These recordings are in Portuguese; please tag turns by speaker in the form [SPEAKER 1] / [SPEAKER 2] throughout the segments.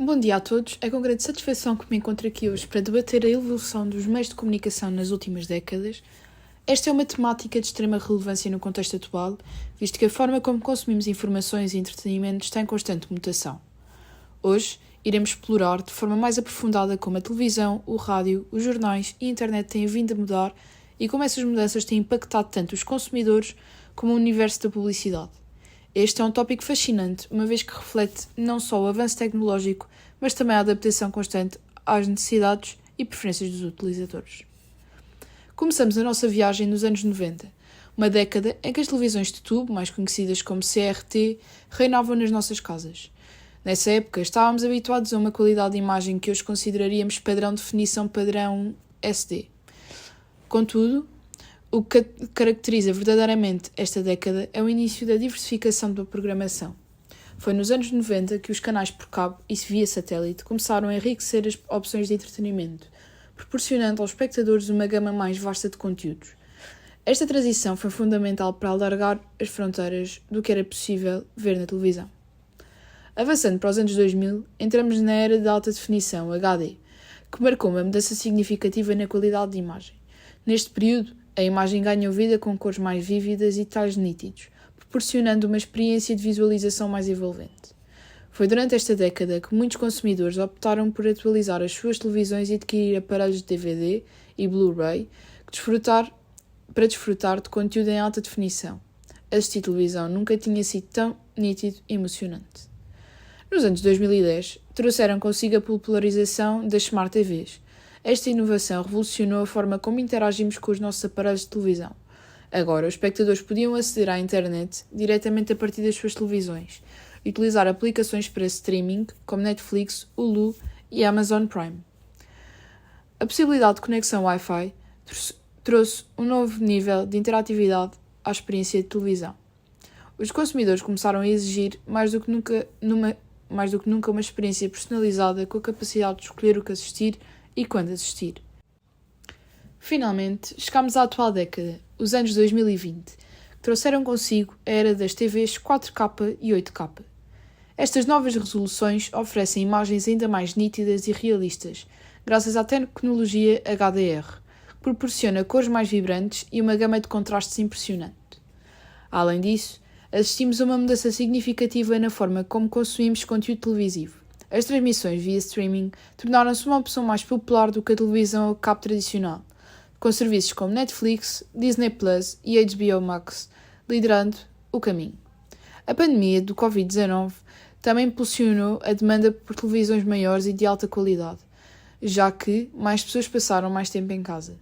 [SPEAKER 1] Bom dia a todos. É com grande satisfação que me encontro aqui hoje para debater a evolução dos meios de comunicação nas últimas décadas. Esta é uma temática de extrema relevância no contexto atual, visto que a forma como consumimos informações e entretenimento está em constante mutação. Hoje, iremos explorar de forma mais aprofundada como a televisão, o rádio, os jornais e a internet têm vindo a mudar e como essas mudanças têm impactado tanto os consumidores como o universo da publicidade. Este é um tópico fascinante, uma vez que reflete não só o avanço tecnológico, mas também a adaptação constante às necessidades e preferências dos utilizadores. Começamos a nossa viagem nos anos 90, uma década em que as televisões de tubo, mais conhecidas como CRT, reinavam nas nossas casas. Nessa época, estávamos habituados a uma qualidade de imagem que hoje consideraríamos padrão definição padrão SD. Contudo, o que caracteriza verdadeiramente esta década é o início da diversificação da programação. Foi nos anos 90 que os canais por cabo e via satélite começaram a enriquecer as opções de entretenimento, proporcionando aos espectadores uma gama mais vasta de conteúdos. Esta transição foi fundamental para alargar as fronteiras do que era possível ver na televisão. Avançando para os anos 2000, entramos na era da alta definição, HD, que marcou uma mudança significativa na qualidade de imagem. Neste período, a imagem ganhou vida com cores mais vívidas e detalhes nítidos, proporcionando uma experiência de visualização mais envolvente. Foi durante esta década que muitos consumidores optaram por atualizar as suas televisões e adquirir aparelhos de DVD e Blu-ray para desfrutar de conteúdo em alta definição. Assistir televisão nunca tinha sido tão nítido e emocionante. Nos anos 2010, trouxeram consigo a popularização das Smart TVs. Esta inovação revolucionou a forma como interagimos com os nossos aparelhos de televisão. Agora, os espectadores podiam aceder à internet diretamente a partir das suas televisões e utilizar aplicações para streaming como Netflix, Hulu e Amazon Prime. A possibilidade de conexão Wi-Fi trouxe um novo nível de interatividade à experiência de televisão. Os consumidores começaram a exigir mais do que nunca uma experiência personalizada com a capacidade de escolher o que assistir e quando assistir. Finalmente, chegámos à atual década, os anos 2020, que trouxeram consigo a era das TVs 4K e 8K. Estas novas resoluções oferecem imagens ainda mais nítidas e realistas, graças à tecnologia HDR, que proporciona cores mais vibrantes e uma gama de contrastes impressionante. Além disso, assistimos a uma mudança significativa na forma como consumimos conteúdo televisivo. As transmissões via streaming tornaram-se uma opção mais popular do que a televisão a cabo tradicional, com serviços como Netflix, Disney Plus e HBO Max liderando o caminho. A pandemia do Covid-19 também impulsionou a demanda por televisões maiores e de alta qualidade, já que mais pessoas passaram mais tempo em casa.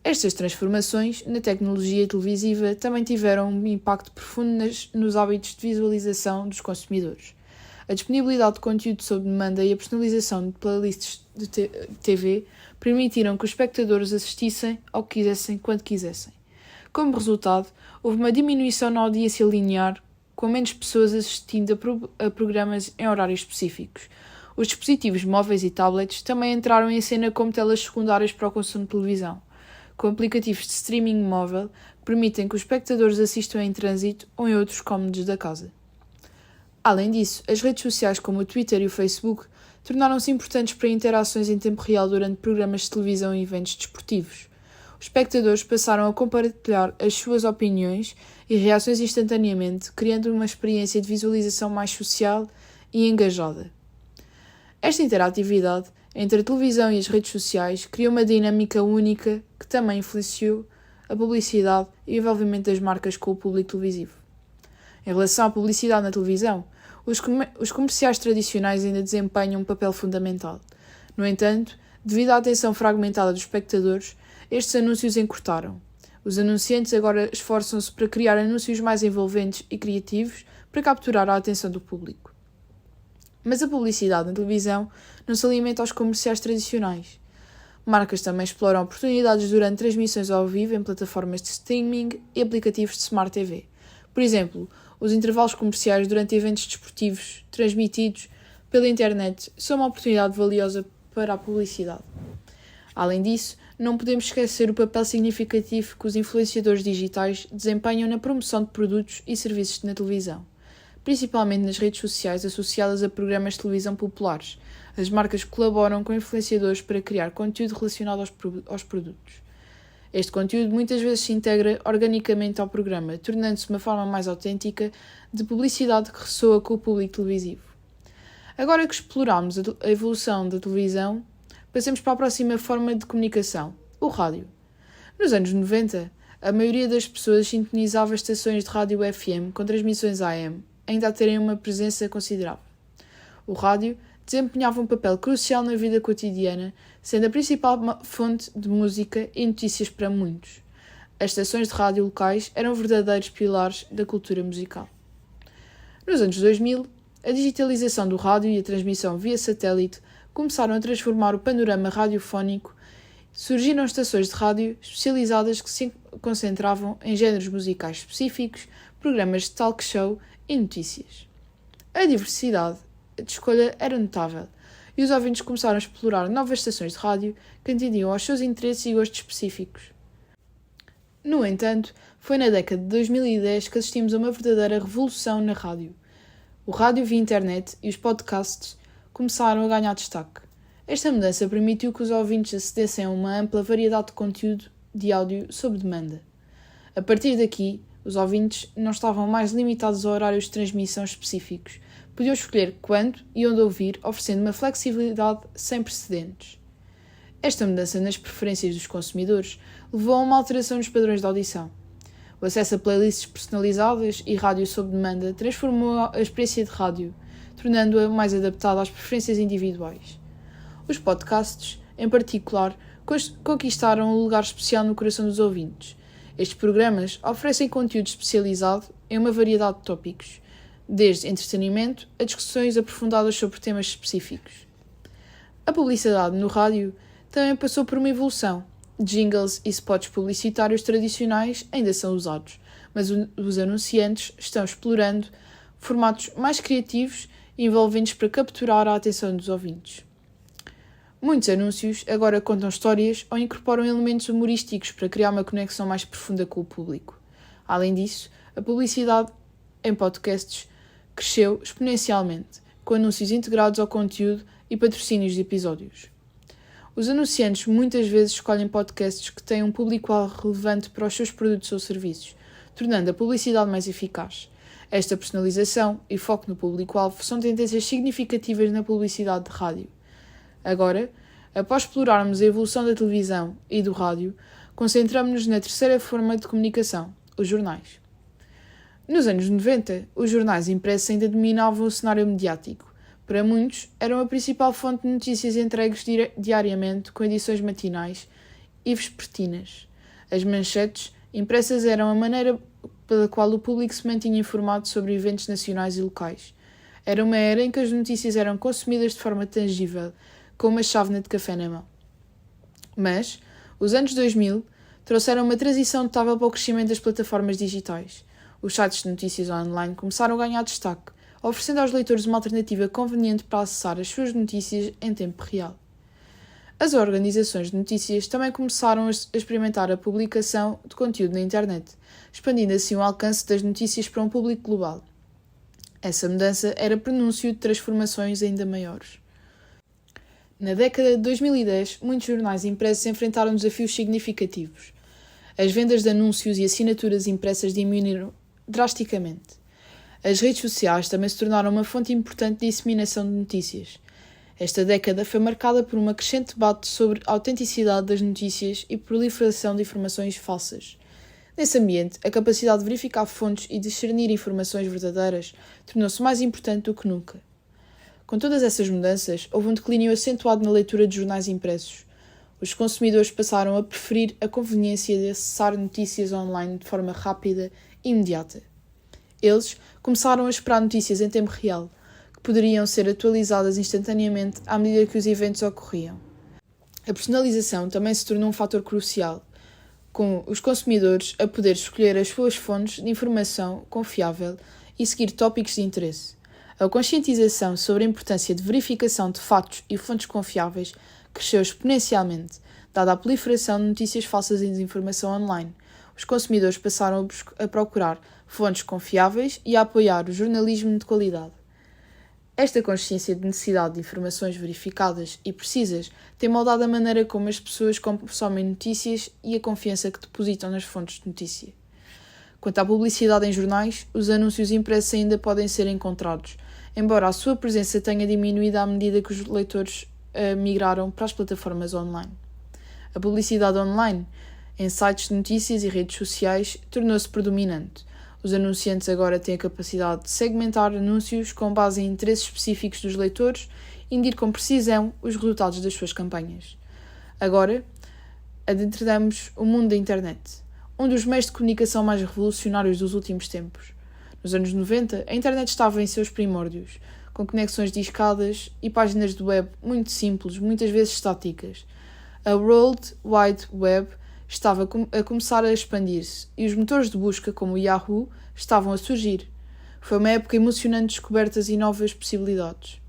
[SPEAKER 1] Estas transformações na tecnologia televisiva também tiveram um impacto profundo nos hábitos de visualização dos consumidores. A disponibilidade de conteúdo sob demanda e a personalização de playlists de TV permitiram que os espectadores assistissem ao que quisessem quando quisessem. Como resultado, houve uma diminuição na audiência linear, com menos pessoas assistindo a programas em horários específicos. Os dispositivos móveis e tablets também entraram em cena como telas secundárias para o consumo de televisão, com aplicativos de streaming móvel que permitem que os espectadores assistam em trânsito ou em outros cômodos da casa. Além disso, as redes sociais como o Twitter e o Facebook tornaram-se importantes para interações em tempo real durante programas de televisão e eventos desportivos. Os espectadores passaram a compartilhar as suas opiniões e reações instantaneamente, criando uma experiência de visualização mais social e engajada. Esta interatividade entre a televisão e as redes sociais criou uma dinâmica única que também influenciou a publicidade e o envolvimento das marcas com o público televisivo. Em relação à publicidade na televisão, os comerciais tradicionais ainda desempenham um papel fundamental. No entanto, devido à atenção fragmentada dos espectadores, estes anúncios encurtaram. Os anunciantes agora esforçam-se para criar anúncios mais envolventes e criativos para capturar a atenção do público. Mas a publicidade na televisão não se alimenta aos comerciais tradicionais. Marcas também exploram oportunidades durante transmissões ao vivo em plataformas de streaming e aplicativos de Smart TV. Por exemplo, os intervalos comerciais durante eventos desportivos transmitidos pela internet são uma oportunidade valiosa para a publicidade. Além disso, não podemos esquecer o papel significativo que os influenciadores digitais desempenham na promoção de produtos e serviços na televisão. principalmente nas redes sociais associadas a programas de televisão populares. As marcas colaboram com influenciadores para criar conteúdo relacionado aos produtos. Este conteúdo muitas vezes se integra organicamente ao programa, tornando-se uma forma mais autêntica de publicidade que ressoa com o público televisivo. Agora que exploramos a evolução da televisão, passemos para a próxima forma de comunicação, o rádio. Nos anos 90, a maioria das pessoas sintonizava estações de rádio FM com transmissões AM, ainda a terem uma presença considerável. O rádio desempenhava um papel crucial na vida cotidiana, sendo a principal fonte de música e notícias para muitos. As estações de rádio locais eram verdadeiros pilares da cultura musical. Nos anos 2000, a digitalização do rádio e a transmissão via satélite começaram a transformar o panorama radiofónico. Surgiram estações de rádio especializadas que se concentravam em géneros musicais específicos, programas de talk show e notícias. A diversidade de escolha era notável e os ouvintes começaram a explorar novas estações de rádio que atendiam aos seus interesses e gostos específicos. No entanto, foi na década de 2010 que assistimos a uma verdadeira revolução na rádio. O rádio via internet e os podcasts começaram a ganhar destaque. Esta mudança permitiu que os ouvintes acedessem a uma ampla variedade de conteúdo de áudio sob demanda. A partir daqui, os ouvintes não estavam mais limitados a horários de transmissão específicos. Podiam escolher quando e onde ouvir, oferecendo uma flexibilidade sem precedentes. Esta mudança nas preferências dos consumidores levou a uma alteração nos padrões de audição. O acesso a playlists personalizadas e rádio sob demanda transformou a experiência de rádio, tornando-a mais adaptada às preferências individuais. Os podcasts, em particular, conquistaram um lugar especial no coração dos ouvintes. Estes programas oferecem conteúdo especializado em uma variedade de tópicos, desde entretenimento a discussões aprofundadas sobre temas específicos. A publicidade no rádio também passou por uma evolução. Jingles e spots publicitários tradicionais ainda são usados, mas os anunciantes estão explorando formatos mais criativos e envolventes para capturar a atenção dos ouvintes. Muitos anúncios agora contam histórias ou incorporam elementos humorísticos para criar uma conexão mais profunda com o público. Além disso, a publicidade em podcasts cresceu exponencialmente, com anúncios integrados ao conteúdo e patrocínios de episódios. Os anunciantes muitas vezes escolhem podcasts que têm um público-alvo relevante para os seus produtos ou serviços, tornando a publicidade mais eficaz. Esta personalização e foco no público-alvo são tendências significativas na publicidade de rádio. Agora, após explorarmos a evolução da televisão e do rádio, concentramos-nos na terceira forma de comunicação, os jornais. Nos anos 90, os jornais impressos ainda dominavam o cenário mediático. Para muitos, eram a principal fonte de notícias entregues diariamente, com edições matinais e vespertinas. As manchetes impressas eram a maneira pela qual o público se mantinha informado sobre eventos nacionais e locais. Era uma era em que as notícias eram consumidas de forma tangível, com uma chávena de café na mão. Mas, os anos 2000 trouxeram uma transição notável para o crescimento das plataformas digitais. Os sites de notícias online começaram a ganhar destaque, oferecendo aos leitores uma alternativa conveniente para acessar as suas notícias em tempo real. As organizações de notícias também começaram a experimentar a publicação de conteúdo na internet, expandindo assim o alcance das notícias para um público global. Essa mudança era prenúncio de transformações ainda maiores. Na década de 2010, muitos jornais impressos enfrentaram desafios significativos. As vendas de anúncios e assinaturas impressas diminuíram drasticamente. As redes sociais também se tornaram uma fonte importante de disseminação de notícias. Esta década foi marcada por um crescente debate sobre a autenticidade das notícias e proliferação de informações falsas. Nesse ambiente, a capacidade de verificar fontes e discernir informações verdadeiras tornou-se mais importante do que nunca. Com todas essas mudanças, houve um declínio acentuado na leitura de jornais impressos. Os consumidores passaram a preferir a conveniência de acessar notícias online de forma rápida e imediata. Eles começaram a esperar notícias em tempo real, que poderiam ser atualizadas instantaneamente à medida que os eventos ocorriam. A personalização também se tornou um fator crucial, com os consumidores a poder escolher as suas fontes de informação confiável e seguir tópicos de interesse. A conscientização sobre a importância de verificação de fatos e fontes confiáveis cresceu exponencialmente, dada a proliferação de notícias falsas e desinformação online. os consumidores passaram a procurar fontes confiáveis e a apoiar o jornalismo de qualidade. Esta consciência de necessidade de informações verificadas e precisas tem moldado a maneira como as pessoas consomem notícias e a confiança que depositam nas fontes de notícia. Quanto à publicidade em jornais, os anúncios impressos ainda podem ser encontrados, embora a sua presença tenha diminuído à medida que os leitores migraram para as plataformas online. A publicidade online, em sites de notícias e redes sociais, tornou-se predominante. Os anunciantes agora têm a capacidade de segmentar anúncios com base em interesses específicos dos leitores e indir com precisão os resultados das suas campanhas. Agora, adentramos o mundo da internet, um dos meios de comunicação mais revolucionários dos últimos tempos. Nos anos 90, a internet estava em seus primórdios, com conexões discadas e páginas de web muito simples, muitas vezes estáticas. A World Wide Web estava a começar a expandir-se e os motores de busca, como o Yahoo, estavam a surgir. Foi uma época emocionante de descobertas e novas possibilidades.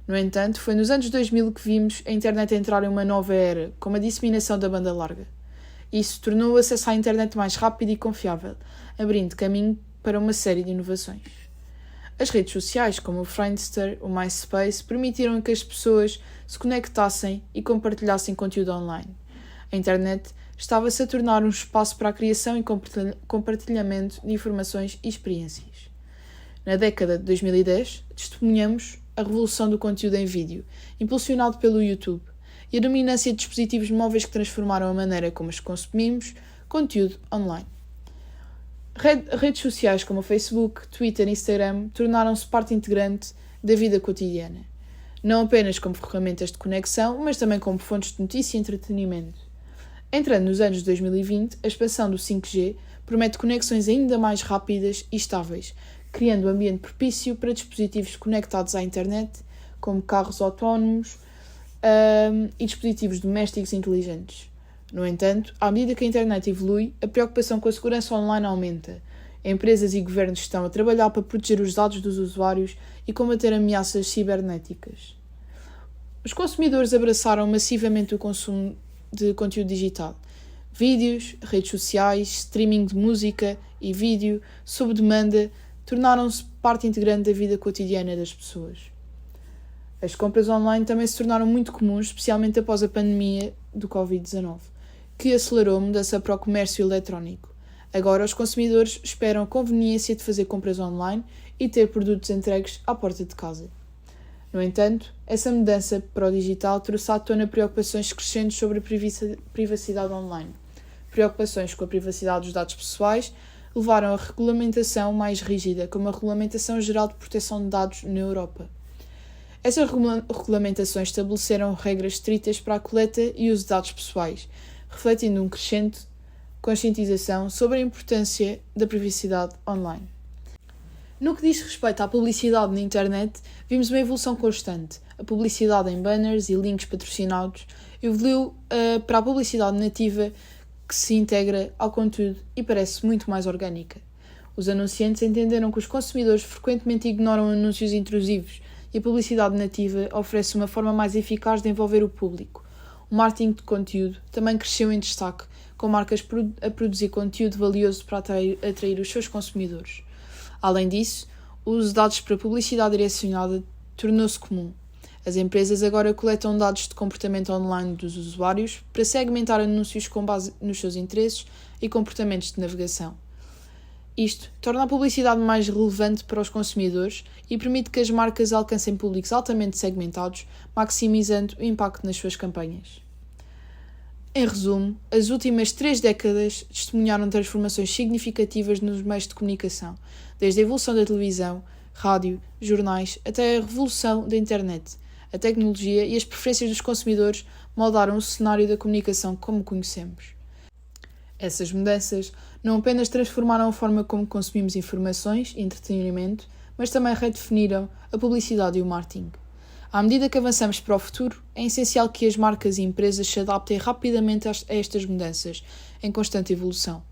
[SPEAKER 1] No entanto, foi nos anos 2000 que vimos a internet entrar em uma nova era, com a disseminação da banda larga. Isso tornou o acesso à internet mais rápido e confiável, abrindo caminho para uma série de inovações. As redes sociais, como o Friendster, o MySpace, permitiram que as pessoas se conectassem e compartilhassem conteúdo online. A internet estava-se a tornar um espaço para a criação e compartilhamento de informações e experiências. Na década de 2010, testemunhamos a revolução do conteúdo em vídeo, impulsionado pelo YouTube, e a dominância de dispositivos móveis que transformaram a maneira como consumimos conteúdo online. Redes sociais como o Facebook, Twitter e Instagram tornaram-se parte integrante da vida cotidiana, não apenas como ferramentas de conexão, mas também como fontes de notícia e entretenimento. Entrando nos anos 2020, a expansão do 5G promete conexões ainda mais rápidas e estáveis, criando um ambiente propício para dispositivos conectados à internet, como carros autónomos e dispositivos domésticos inteligentes. No entanto, à medida que a internet evolui, a preocupação com a segurança online aumenta. Empresas e governos estão a trabalhar para proteger os dados dos usuários e combater ameaças cibernéticas. Os consumidores abraçaram massivamente o consumo de conteúdo digital. Vídeos, redes sociais, streaming de música e vídeo, sob demanda, tornaram-se parte integrante da vida cotidiana das pessoas. As compras online também se tornaram muito comuns, especialmente após a pandemia do Covid-19, que acelerou a mudança para o comércio eletrónico. Agora, os consumidores esperam a conveniência de fazer compras online e ter produtos entregues à porta de casa. No entanto, essa mudança para o digital trouxe à tona preocupações crescentes sobre a privacidade online. Preocupações com a privacidade dos dados pessoais levaram a regulamentação mais rígida, como a Regulamentação Geral de Proteção de Dados na Europa. Essas regulamentações estabeleceram regras estritas para a coleta e uso de dados pessoais, refletindo um crescente conscientização sobre a importância da privacidade online. No que diz respeito à publicidade na internet, vimos uma evolução constante. A publicidade em banners e links patrocinados evoluiu para a publicidade nativa que se integra ao conteúdo e parece muito mais orgânica. Os anunciantes entenderam que os consumidores frequentemente ignoram anúncios intrusivos e a publicidade nativa oferece uma forma mais eficaz de envolver o público. O marketing de conteúdo também cresceu em destaque, com marcas a produzir conteúdo valioso para atrair os seus consumidores. Além disso, o uso de dados para publicidade direcionada tornou-se comum. As empresas agora coletam dados de comportamento online dos usuários para segmentar anúncios com base nos seus interesses e comportamentos de navegação. Isto torna a publicidade mais relevante para os consumidores e permite que as marcas alcancem públicos altamente segmentados, maximizando o impacto nas suas campanhas. Em resumo, as últimas 3 décadas testemunharam transformações significativas nos meios de comunicação, desde a evolução da televisão, rádio, jornais, até a revolução da internet. A tecnologia e as preferências dos consumidores moldaram o cenário da comunicação como conhecemos. Essas mudanças não apenas transformaram a forma como consumimos informações e entretenimento, mas também redefiniram a publicidade e o marketing. À medida que avançamos para o futuro, é essencial que as marcas e empresas se adaptem rapidamente a estas mudanças, em constante evolução.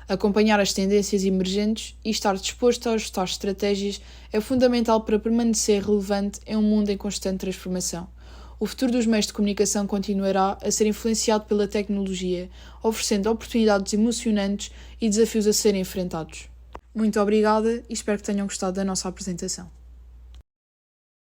[SPEAKER 1] Acompanhar as tendências emergentes e estar disposto a ajustar estratégias é fundamental para permanecer relevante em um mundo em constante transformação. O futuro dos meios de comunicação continuará a ser influenciado pela tecnologia, oferecendo oportunidades emocionantes e desafios a serem enfrentados. Muito obrigada e espero que tenham gostado da nossa apresentação.